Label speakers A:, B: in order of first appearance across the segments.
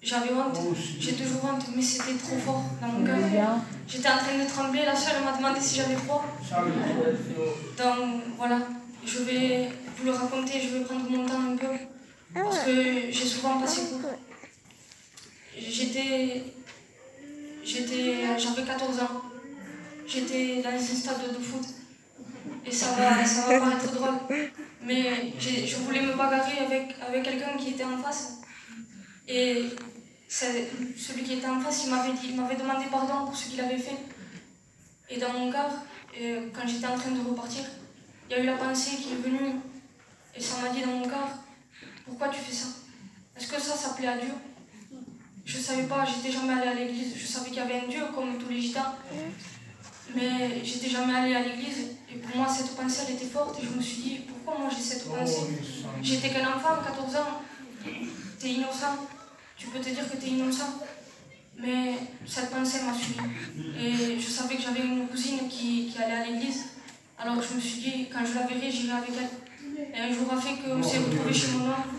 A: J'avais honte, j'ai toujours honte, mais c'était trop fort dans mon cœur. J'étais en train de trembler, la sœur m'a demandé si j'avais froid. Donc voilà, je vais vous le raconter, je vais prendre mon temps un peu, parce que j'ai souvent passé court. J'avais 14 ans, j'étais dans un stade de foot, et ça va paraître drôle, mais je voulais me bagarrer avec quelqu'un qui était en face, et celui qui était en face, il m'avait demandé pardon pour ce qu'il avait fait. Et dans mon cœur, quand j'étais en train de repartir, il y a eu la pensée qui est venue, et ça m'a dit dans mon cœur, pourquoi tu fais ça? Est-ce que ça plaît à Dieu? Je ne savais pas, j'étais jamais allée à l'église, je savais qu'il y avait un Dieu comme tous les gitans, mais j'étais jamais allée à l'église, et pour moi cette pensée elle était forte, et je me suis dit, pourquoi moi j'ai cette pensée? J'étais qu'un enfant, 14 ans, t'es innocent, tu peux te dire que t'es innocent, mais cette pensée m'a suivi, et je savais que j'avais une cousine qui allait à l'église, alors je me suis dit, quand je la verrai, j'irai avec elle, et un jour a fait qu'on s'est retrouvés chez mon oncle,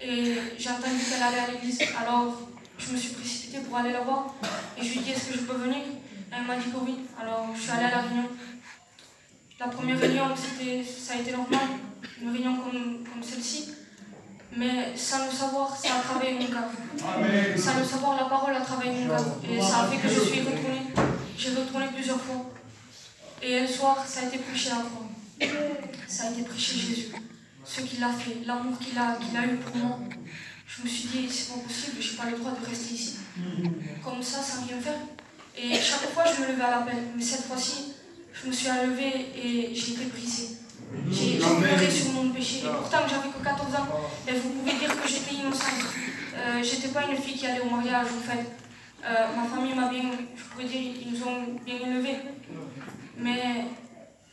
A: et j'ai entendu qu'elle allait à l'église, alors je me suis précipitée pour aller la voir, et je lui ai dit, est-ce que je peux venir? Elle m'a dit que oui, alors je suis allée à la réunion. La première réunion, ça a été normal, une réunion comme celle-ci, mais sans le savoir, ça a travaillé mon cœur. Sans le savoir, la parole a travaillé mon cœur, et ça a fait que je suis retournée. J'ai retourné plusieurs fois, et un soir, ça a été prêché la foi. Ça a été prêché Jésus, ce qu'il a fait, l'amour qu'il a eu pour moi. Je me suis dit, c'est pas possible, je n'ai pas le droit de rester ici, comme ça, sans rien faire. Et chaque fois, je me levais à l'appel, mais cette fois-ci, je me suis levée et j'ai été brisée. J'ai pleuré sur mon péché, et pourtant j'avais que 14 ans, et vous pouvez dire que j'étais innocente. J'étais pas une fille qui allait au mariage, en fait. Ma famille m'a bien, je pourrais dire, ils nous ont bien élevés, mais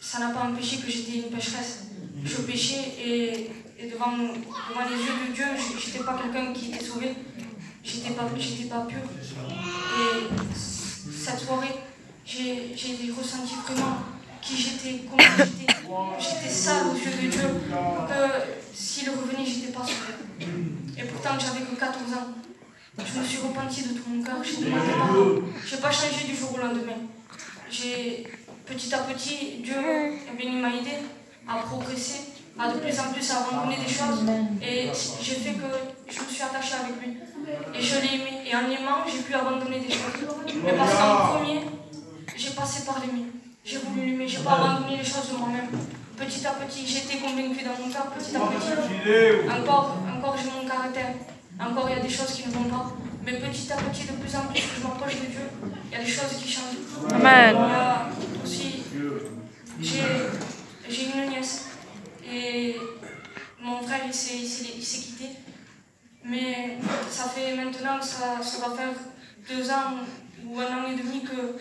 A: ça n'a pas empêché que j'étais une pécheresse. Je péchais et devant les yeux de Dieu, j'étais pas quelqu'un qui était sauvé, j'étais pas pure. Et cette soirée, j'ai ressenti vraiment qui j'étais, comment j'étais sale aux yeux de Dieu, que s'il revenait, j'étais pas sauvée. Et pourtant, j'avais que 14 ans. Je me suis repentie de tout mon cœur, j'ai demandé pardon. Je n'ai pas changé du jour au lendemain. Petit à petit, Dieu il m'a aidé à progresser, à de plus en plus à abandonner des choses. Et j'ai fait que je me suis attachée avec lui. Et je l'ai aimé. Et en l'aimant, j'ai pu abandonner des choses. Mais parce qu'en premier, j'ai passé par l'aimer. J'ai voulu l'aimer, je n'ai pas abandonné les choses de moi-même. Petit à petit, j'étais convaincue dans mon cœur, petit à petit. Encore j'ai mon caractère. Encore il y a des choses qui ne vont pas. Mais petit à petit, de plus en plus que je m'approche de Dieu, il y a des choses qui changent.
B: Amen.
A: Il y a aussi, j'ai une nièce. Et mon frère, il s'est quitté. Mais ça fait maintenant, ça va faire 2 ans ou 1 an et demi que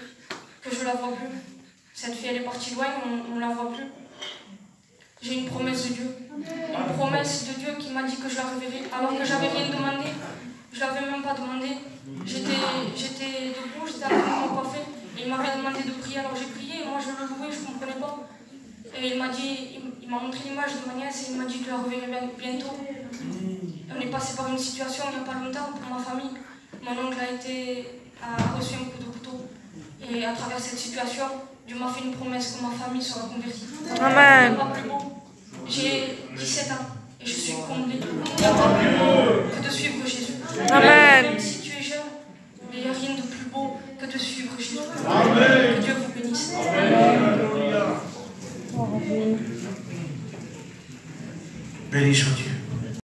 A: je ne la vois plus. Cette fille, elle est partie loin, on ne la voit plus. J'ai une promesse de Dieu. Une promesse de Dieu qui m'a dit que je la reverrai. Alors que je n'avais rien demandé. Je ne l'avais même pas demandé. J'étais debout, j'étais en train de me coiffer. Et il m'avait demandé de prier. Alors j'ai prié, et moi je le louais, je ne comprenais pas. Et il m'a montré l'image de ma nièce et il m'a dit que je la reverrai bientôt. On est passé par une situation il n'y a pas longtemps pour ma famille. Mon oncle a reçu un coup de couteau. Et à travers cette situation, Dieu m'a fait une promesse que ma famille sera convertie.
B: Amen.
A: Pas plus beau. J'ai 17 ans et je suis comblée. Il n'y a pas plus beau que de suivre Jésus.
B: Amen.
A: Même si tu es jeune, il n'y a rien de plus beau que de suivre Jésus. Amen. Que Dieu vous bénisse.
C: Béni soit Dieu.